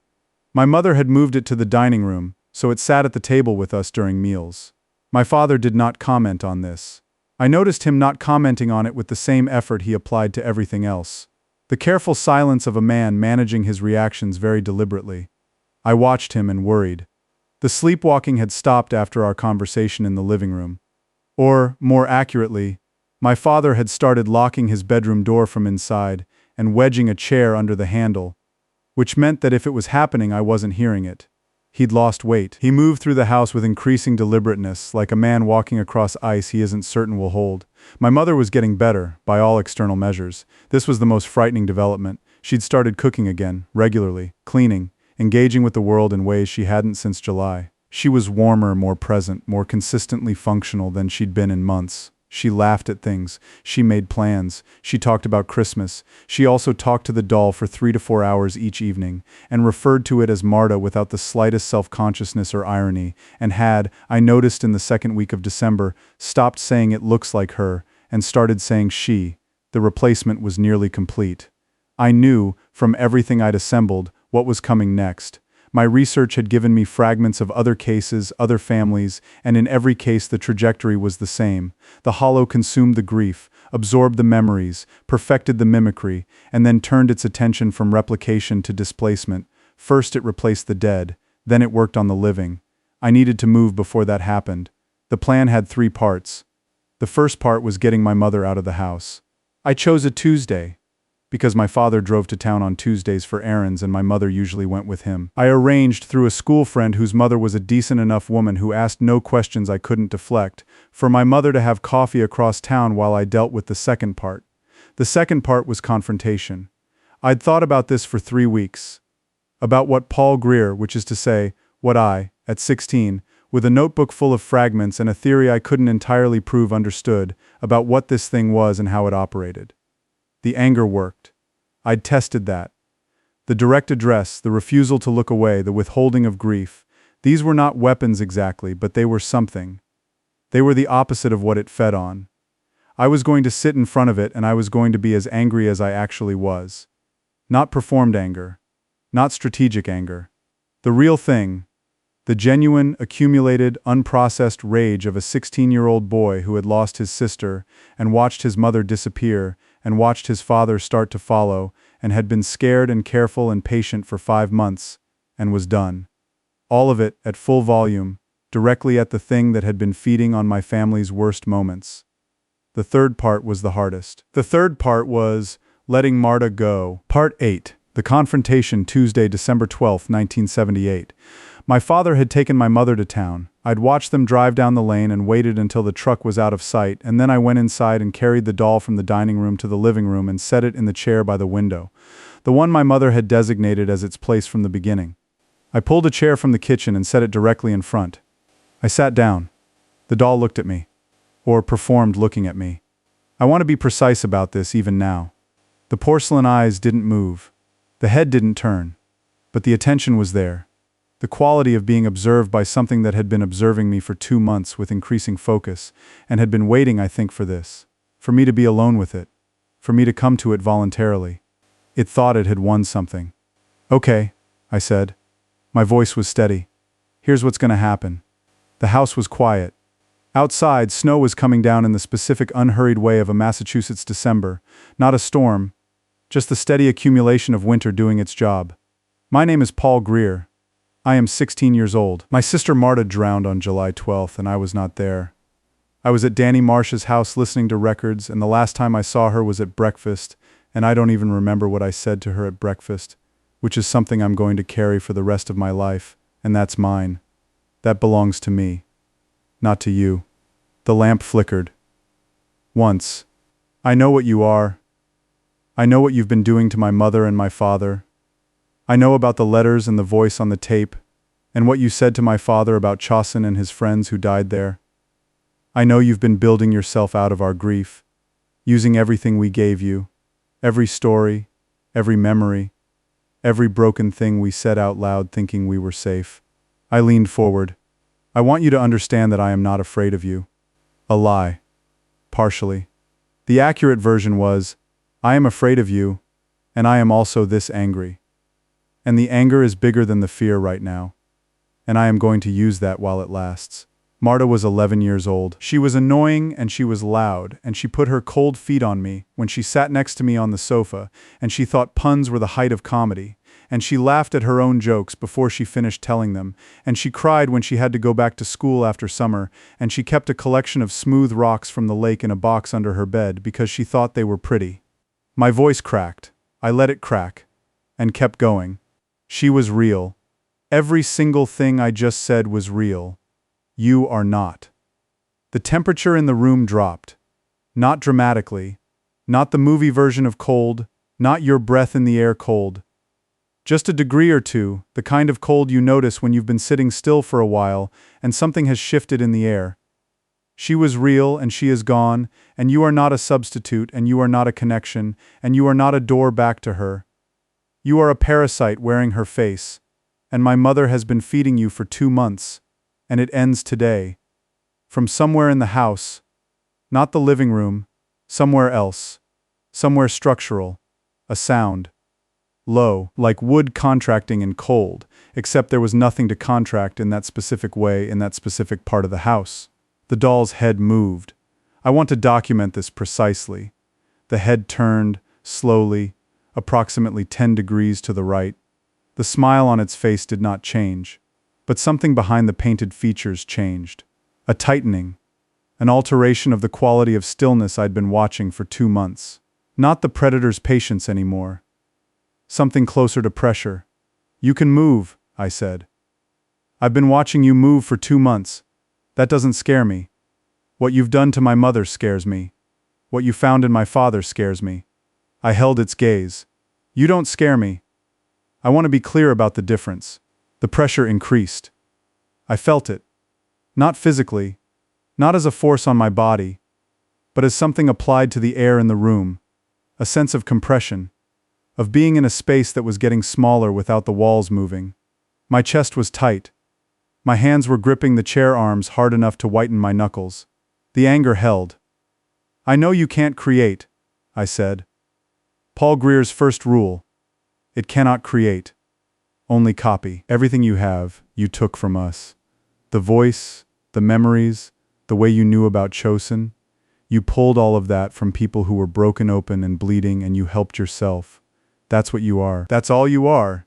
My mother had moved it to the dining room, so it sat at the table with us during meals. My father did not comment on this. I noticed him not commenting on it with the same effort he applied to everything else. The careful silence of a man managing his reactions very deliberately. I watched him and worried. The sleepwalking had stopped after our conversation in the living room. Or, more accurately, my father had started locking his bedroom door from inside and wedging a chair under the handle, which meant that if it was happening, I wasn't hearing it. He'd lost weight. He moved through the house with increasing deliberateness, like a man walking across ice he isn't certain will hold. My mother was getting better, by all external measures. This was the most frightening development. She'd started cooking again, regularly, cleaning, engaging with the world in ways she hadn't since July. She was warmer, more present, more consistently functional than she'd been in months. She laughed at things. She made plans. She talked about Christmas. She also talked to the doll for 3 to 4 hours each evening, and referred to it as Marta without the slightest self-consciousness or irony, and had, I noticed in the second week of December, stopped saying "it looks like her," and started saying she. The replacement was nearly complete. I knew, from everything I'd assembled, what was coming next. My research had given me fragments of other cases, other families, and in every case the trajectory was the same. The hollow consumed the grief, absorbed the memories, perfected the mimicry, and then turned its attention from replication to displacement. First it replaced the dead, then it worked on the living. I needed to move before that happened. The plan had 3 parts. The first part was getting my mother out of the house. I chose a Tuesday, because my father drove to town on Tuesdays for errands and my mother usually went with him. I arranged through a school friend whose mother was a decent enough woman who asked no questions I couldn't deflect, for my mother to have coffee across town while I dealt with the second part. The second part was confrontation. I'd thought about this for 3 weeks. About what Paul Greer, which is to say, what I, at 16, with a notebook full of fragments and a theory I couldn't entirely prove understood, about what this thing was and how it operated. The anger worked. I'd tested that. The direct address, the refusal to look away, the withholding of grief, these were not weapons exactly, but they were something. They were the opposite of what it fed on. I was going to sit in front of it and I was going to be as angry as I actually was. Not performed anger. Not strategic anger. The real thing. The genuine, accumulated, unprocessed rage of a 16-year-old boy who had lost his sister and watched his mother disappear and watched his father start to follow and had been scared and careful and patient for 5 months and was done. All of it, at full volume, directly at the thing that had been feeding on my family's worst moments. The third part was the hardest. The third part was letting Marta go. Part 8. The confrontation, Tuesday, December 12, 1978. My father had taken my mother to town. I'd watched them drive down the lane and waited until the truck was out of sight, and then I went inside and carried the doll from the dining room to the living room and set it in the chair by the window, the one my mother had designated as its place from the beginning. I pulled a chair from the kitchen and set it directly in front. I sat down. The doll looked at me. Or performed looking at me. I want to be precise about this even now. The porcelain eyes didn't move. The head didn't turn. But the attention was there. The quality of being observed by something that had been observing me for 2 months with increasing focus, and had been waiting, I think, for this. For me to be alone with it. For me to come to it voluntarily. It thought it had won something. Okay, I said. My voice was steady. Here's what's going to happen. The house was quiet. Outside, snow was coming down in the specific unhurried way of a Massachusetts December. Not a storm. Just the steady accumulation of winter doing its job. My name is Paul Greer. I am 16 years old. My sister Marta drowned on July 12th and I was not there. I was at Danny Marsh's house listening to records, and the last time I saw her was at breakfast, and I don't even remember what I said to her at breakfast, which is something I'm going to carry for the rest of my life, and that's mine. That belongs to me. Not to you. The lamp flickered. Once. I know what you are. I know what you've been doing to my mother and my father. I know about the letters and the voice on the tape, and what you said to my father about Chaucin and his friends who died there. I know you've been building yourself out of our grief, using everything we gave you, every story, every memory, every broken thing we said out loud thinking we were safe. I leaned forward. I want you to understand that I am not afraid of you. A lie. Partially. The accurate version was, I am afraid of you, and I am also this angry. And the anger is bigger than the fear right now. And I am going to use that while it lasts. Marta was 11 years old. She was annoying and she was loud, and she put her cold feet on me when she sat next to me on the sofa, and she thought puns were the height of comedy, and she laughed at her own jokes before she finished telling them, and she cried when she had to go back to school after summer, and she kept a collection of smooth rocks from the lake in a box under her bed because she thought they were pretty. My voice cracked. I let it crack. And kept going. She was real. Every single thing I just said was real. You are not. The temperature in the room dropped. Not dramatically. Not the movie version of cold. Not your breath in the air cold. Just a degree or two, the kind of cold you notice when you've been sitting still for a while and something has shifted in the air. She was real and she is gone, and you are not a substitute, and you are not a connection, and you are not a door back to her. You are a parasite wearing her face, and my mother has been feeding you for 2 months, and it ends today. From somewhere in the house, not the living room, Somewhere else. Somewhere structural. A sound. Low, like wood contracting and cold, except there was nothing to contract in that specific way in that specific part of the house. The doll's head moved. I want to document this precisely. The head turned, slowly, approximately 10 degrees to the right. The smile on its face did not change, but something behind the painted features changed. A tightening. An alteration of the quality of stillness I'd been watching for 2 months. Not the predator's patience anymore. Something closer to pressure. You can move, I said. I've been watching you move for 2 months. That doesn't scare me. What you've done to my mother scares me. What you found in my father scares me. I held its gaze. You don't scare me. I want to be clear about the difference. The pressure increased. I felt it. Not physically, not as a force on my body, but as something applied to the air in the room, a sense of compression, of being in a space that was getting smaller without the walls moving. My chest was tight. My hands were gripping the chair arms hard enough to whiten my knuckles. The anger held. I know you can't create, I said. Paul Greer's first rule. It cannot create. Only copy. Everything you have, you took from us. The voice, the memories, the way you knew about Chosen. You pulled all of that from people who were broken open and bleeding, and you helped yourself. That's what you are. That's all you are.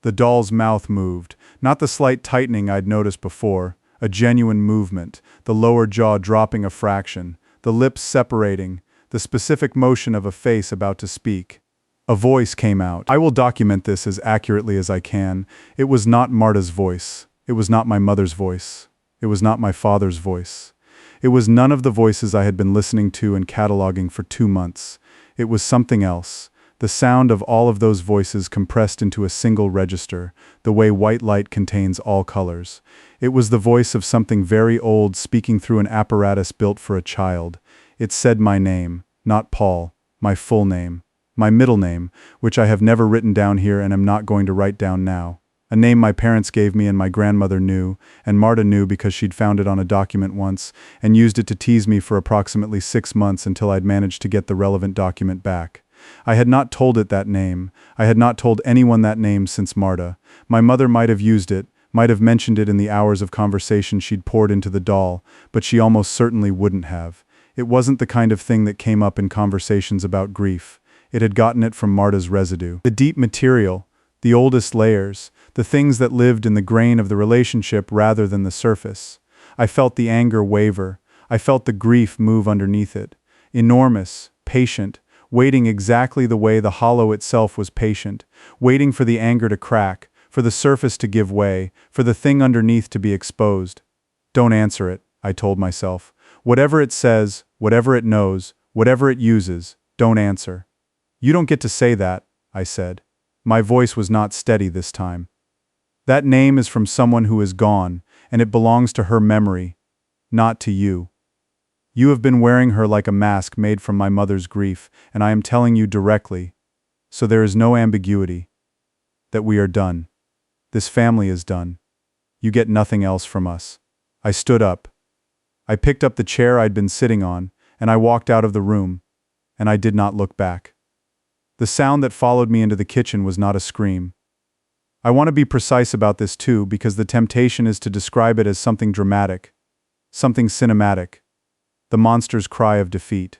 The doll's mouth moved, not the slight tightening I'd noticed before, a genuine movement, the lower jaw dropping a fraction, the lips separating, the specific motion of a face about to speak. A voice came out. I will document this as accurately as I can. It was not Marta's voice. It was not my mother's voice. It was not my father's voice. It was none of the voices I had been listening to and cataloging for 2 months. It was something else. The sound of all of those voices compressed into a single register, the way white light contains all colors. It was the voice of something very old speaking through an apparatus built for a child. It said my name, not Paul, my full name, my middle name, which I have never written down here and am not going to write down now. A name my parents gave me and my grandmother knew, and Marta knew because she'd found it on a document once, and used it to tease me for approximately 6 months until I'd managed to get the relevant document back. I had not told it that name. I had not told anyone that name since Marta. My mother might have used it, might have mentioned it in the hours of conversation she'd poured into the doll, but she almost certainly wouldn't have. It wasn't the kind of thing that came up in conversations about grief. It had gotten it from Marta's residue. The deep material, the oldest layers, the things that lived in the grain of the relationship rather than the surface. I felt the anger waver. I felt the grief move underneath it. Enormous, patient, waiting exactly the way the hollow itself was patient, waiting for the anger to crack, for the surface to give way, for the thing underneath to be exposed. Don't answer it, I told myself. Whatever it says, whatever it knows, whatever it uses, don't answer. You don't get to say that, I said. My voice was not steady this time. That name is from someone who is gone, and it belongs to her memory, not to you. You have been wearing her like a mask made from my mother's grief, and I am telling you directly, so there is no ambiguity, that we are done. This family is done. You get nothing else from us. I stood up. I picked up the chair I'd been sitting on, and I walked out of the room, and I did not look back. The sound that followed me into the kitchen was not a scream. I want to be precise about this too, because the temptation is to describe it as something dramatic, something cinematic. The monster's cry of defeat.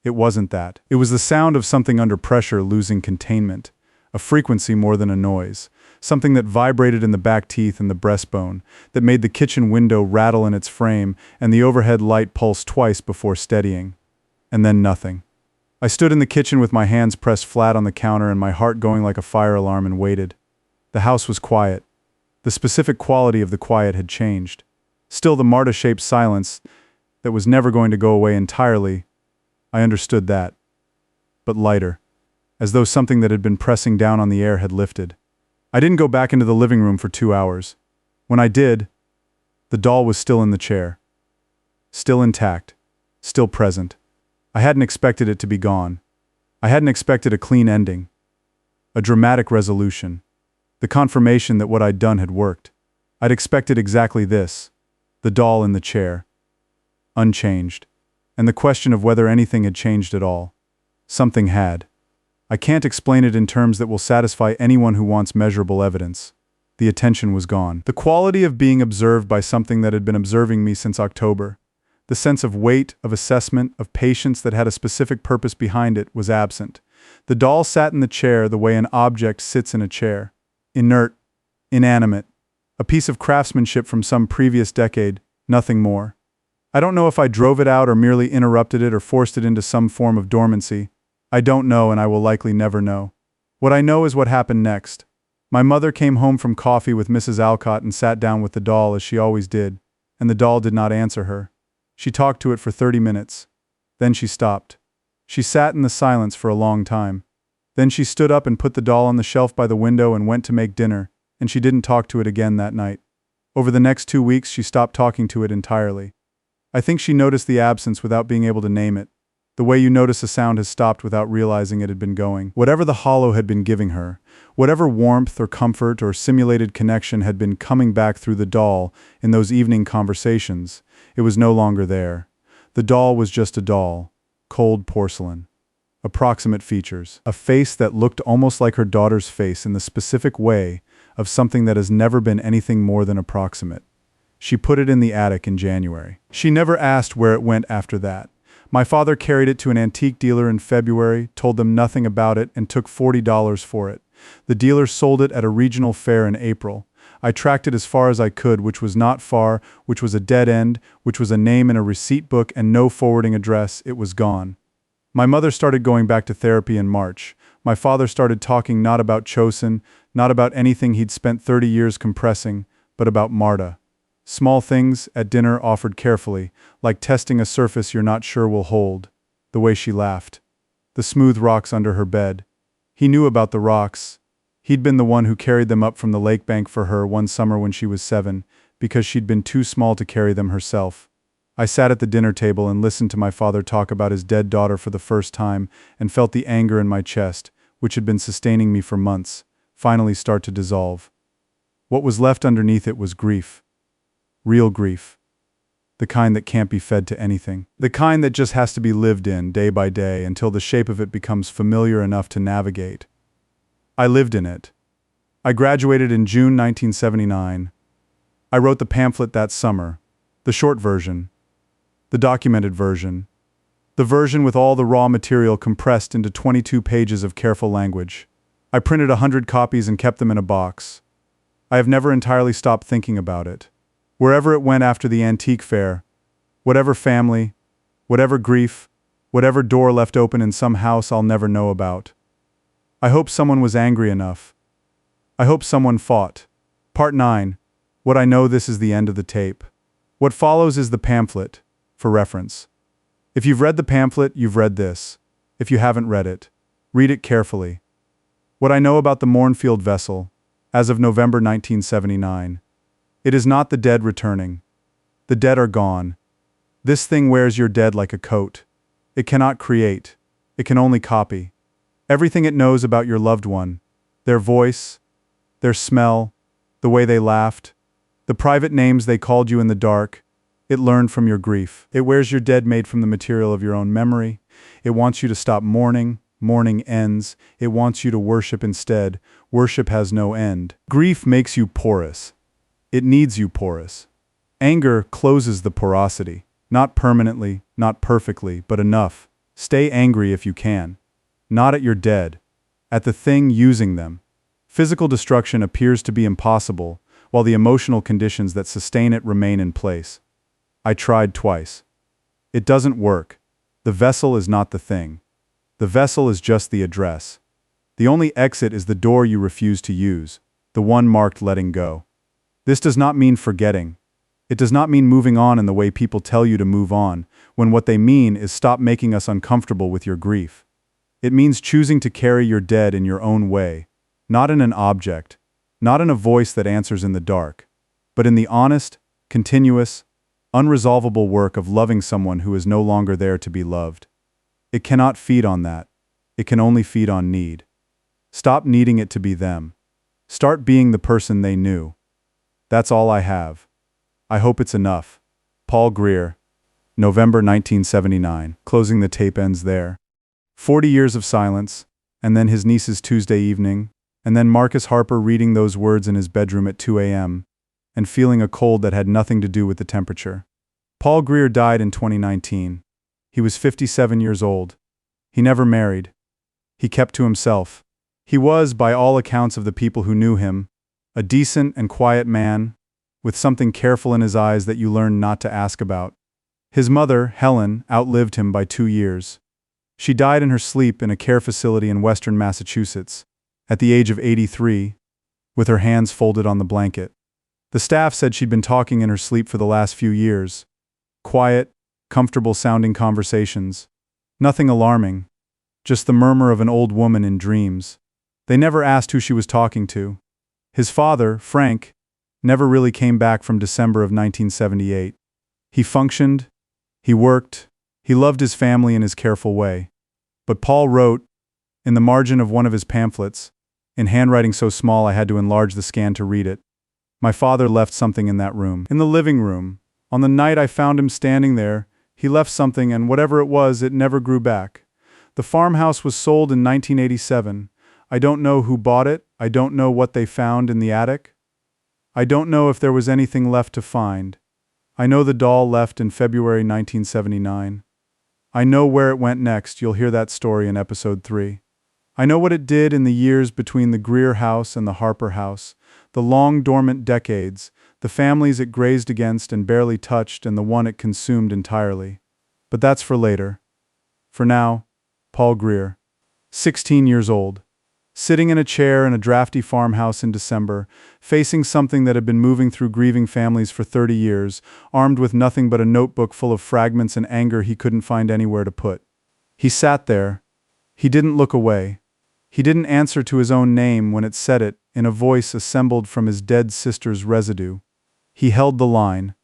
It wasn't that. It was the sound of something under pressure losing containment, a frequency more than a noise, something that vibrated in the back teeth and the breastbone, that made the kitchen window rattle in its frame and the overhead light pulse twice before steadying. And then nothing. I stood in the kitchen with my hands pressed flat on the counter and my heart going like a fire alarm and waited. The house was quiet. The specific quality of the quiet had changed. Still the Marta-shaped silence that was never going to go away entirely. I understood that. But lighter. As though something that had been pressing down on the air had lifted. I didn't go back into the living room for 2 hours. When I did, the doll was still in the chair. Still intact. Still present. I hadn't expected it to be gone. I hadn't expected a clean ending. A dramatic resolution. The confirmation that what I'd done had worked. I'd expected exactly this. The doll in the chair. Unchanged. and the question of whether anything had changed at all. Something had. I can't explain it in terms that will satisfy anyone who wants measurable evidence. The attention was gone. The quality of being observed by something that had been observing me since October, the sense of weight, of assessment, of patience that had a specific purpose behind it, was absent. The doll sat in the chair the way an object sits in a chair. Inert, inanimate. A piece of craftsmanship from some previous decade, nothing more. I don't know if I drove it out or merely interrupted it or forced it into some form of dormancy. I don't know, and I will likely never know. What I know is what happened next. My mother came home from coffee with Mrs. Alcott and sat down with the doll as she always did, and the doll did not answer her. She talked to it for 30 minutes. Then she stopped. She sat in the silence for a long time. Then she stood up and put the doll on the shelf by the window and went to make dinner, and she didn't talk to it again that night. Over the next 2 weeks, she stopped talking to it entirely. I think she noticed the absence without being able to name it. The way you notice a sound has stopped without realizing it had been going. Whatever the hollow had been giving her, whatever warmth or comfort or simulated connection had been coming back through the doll in those evening conversations, it was no longer there. The doll was just a doll, cold porcelain. Approximate features, a face that looked almost like her daughter's face in the specific way of something that has never been anything more than approximate. She put it in the attic in January. She never asked where it went after that. My father carried it to an antique dealer in February, told them nothing about it, and took $40 for it. The dealer sold it at a regional fair in April. I tracked it as far as I could, which was not far, which was a dead end, which was a name in a receipt book and no forwarding address. It was gone. My mother started going back to therapy in March. My father started talking not about Chosin, not about anything he'd spent 30 years compressing, but about Marta. Small things, at dinner, offered carefully, like testing a surface you're not sure will hold. The way she laughed. The smooth rocks under her bed. He knew about the rocks. He'd been the one who carried them up from the lake bank for her one summer when she was 7, because she'd been too small to carry them herself. I sat at the dinner table and listened to my father talk about his dead daughter for the first time and felt the anger in my chest, which had been sustaining me for months, finally start to dissolve. What was left underneath it was grief. Real grief. The kind that can't be fed to anything. The kind that just has to be lived in day by day until the shape of it becomes familiar enough to navigate. I lived in it. I graduated in June 1979. I wrote the pamphlet that summer, the short version, the documented version, the version with all the raw material compressed into 22 pages of careful language. I printed 100 copies and kept them in a box. I have never entirely stopped thinking about it. Wherever it went after the antique fair, whatever family, whatever grief, whatever door left open in some house I'll never know about. I hope someone was angry enough. I hope someone fought. Part 9. What I know, this is the end of the tape. What follows is the pamphlet, for reference. If you've read the pamphlet, you've read this. If you haven't read it, read it carefully. What I know about the Mournfield Vessel, as of November 1979. It is not the dead returning. The dead are gone. This thing wears your dead like a coat. It cannot create. It can only copy. Everything it knows about your loved one, their voice, their smell, the way they laughed, the private names they called you in the dark, it learned from your grief. It wears your dead made from the material of your own memory. It wants you to stop mourning. Mourning ends. It wants you to worship instead. Worship has no end. Grief makes you porous. It needs you porous. Anger closes the porosity. Not permanently, not perfectly, but enough. Stay angry if you can. Not at your dead. At the thing using them. Physical destruction appears to be impossible, while the emotional conditions that sustain it remain in place. I tried twice. It doesn't work. The vessel is not the thing. The vessel is just the address. The only exit is the door you refuse to use, the one marked letting go. This does not mean forgetting. It does not mean moving on in the way people tell you to move on, when what they mean is stop making us uncomfortable with your grief. It means choosing to carry your dead in your own way, not in an object, not in a voice that answers in the dark, but in the honest, continuous, unresolvable work of loving someone who is no longer there to be loved. It cannot feed on that. It can only feed on need. Stop needing it to be them. Start being the person they knew. That's all I have. I hope it's enough. Paul Greer. November 1979. Closing the tape ends there. 40 years of silence, and then his niece's Tuesday evening, and then Marcus Harper reading those words in his bedroom at 2 a.m., and feeling a cold that had nothing to do with the temperature. Paul Greer died in 2019. He was 57 years old. He never married. He kept to himself. He was, by all accounts of the people who knew him, a decent and quiet man, with something careful in his eyes that you learned not to ask about. His mother, Helen, outlived him by 2 years. She died in her sleep in a care facility in western Massachusetts, at the age of 83, with her hands folded on the blanket. The staff said she'd been talking in her sleep for the last few years. Quiet, comfortable-sounding conversations. Nothing alarming. Just the murmur of an old woman in dreams. They never asked who she was talking to. His father, Frank, never really came back from December of 1978. He functioned, he worked, he loved his family in his careful way. But Paul wrote, in the margin of one of his pamphlets, in handwriting so small I had to enlarge the scan to read it, "My father left something in that room. In the living room. On the night I found him standing there, he left something, and whatever it was, it never grew back. The farmhouse was sold in 1987. I don't know who bought it. I don't know what they found in the attic. I don't know if there was anything left to find. I know the doll left in February 1979. I know where it went next. You'll hear that story in episode 3. I know what it did in the years between the Greer house and the Harper house, the long dormant decades, the families it grazed against and barely touched, and the one it consumed entirely. But that's for later. For now, Paul Greer, 16 years old, sitting in a chair in a drafty farmhouse in December, facing something that had been moving through grieving families for 30 years, armed with nothing but a notebook full of fragments and anger he couldn't find anywhere to put. He sat there. He didn't look away. He didn't answer to his own name when it said it, in a voice assembled from his dead sister's residue. He held the line.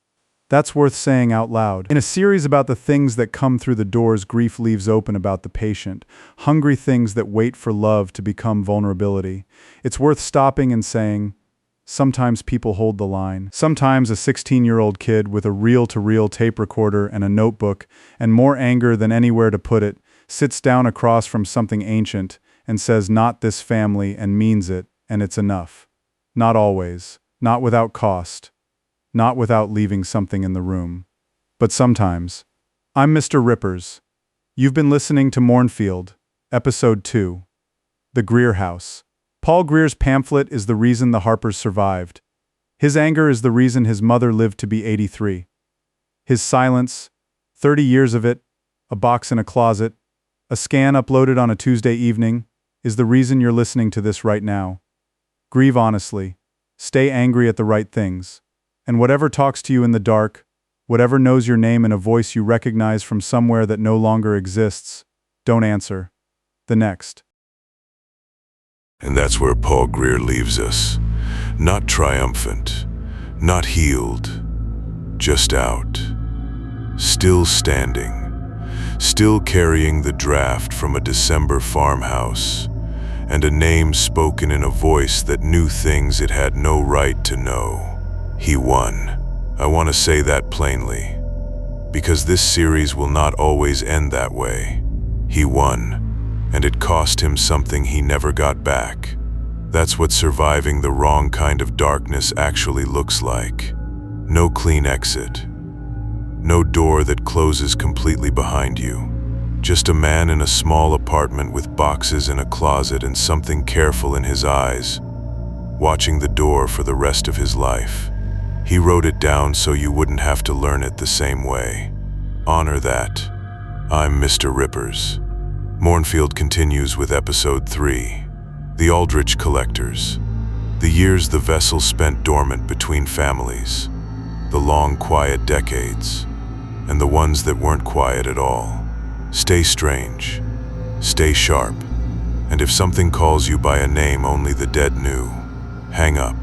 That's worth saying out loud. In a series about the things that come through the doors grief leaves open about the patient, hungry things that wait for love to become vulnerability, it's worth stopping and saying, sometimes people hold the line. Sometimes a 16-year-old kid with a reel-to-reel tape recorder and a notebook, and more anger than anywhere to put it, sits down across from something ancient and says, "Not this family," and means it, and it's enough. Not always. Not without cost. Not without leaving something in the room. But sometimes. I'm Mr. Rippers. You've been listening to Mournfield, Episode 2. The Greer House. Paul Greer's pamphlet is the reason the Harpers survived. His anger is the reason his mother lived to be 83. His silence, 30 years of it, a box in a closet, a scan uploaded on a Tuesday evening, is the reason you're listening to this right now. Grieve honestly. Stay angry at the right things. And whatever talks to you in the dark, whatever knows your name in a voice you recognize from somewhere that no longer exists, don't answer. The next.
And that's where Paul Greer leaves us. Not triumphant, not healed, just out. Still standing, still carrying the draft from a December farmhouse, and a name spoken in a voice that knew things it had no right to know. He won. I want to say that plainly, because this series will not always end that way. He won, and it cost him something he never got back. That's what surviving the wrong kind of darkness actually looks like. No clean exit. No door that closes completely behind you. Just a man in a small apartment with boxes in a closet and something careful in his eyes, watching the door for the rest of his life. He wrote it down so you wouldn't have to learn it the same way. Honor that. I'm Mr. Rippers. Mournfield continues with Episode 3, The Aldrich Collectors. The years the vessel spent dormant between families. The long, quiet decades. And the ones that weren't quiet at all. Stay strange. Stay sharp. And if something calls you by a name only the dead knew, hang up.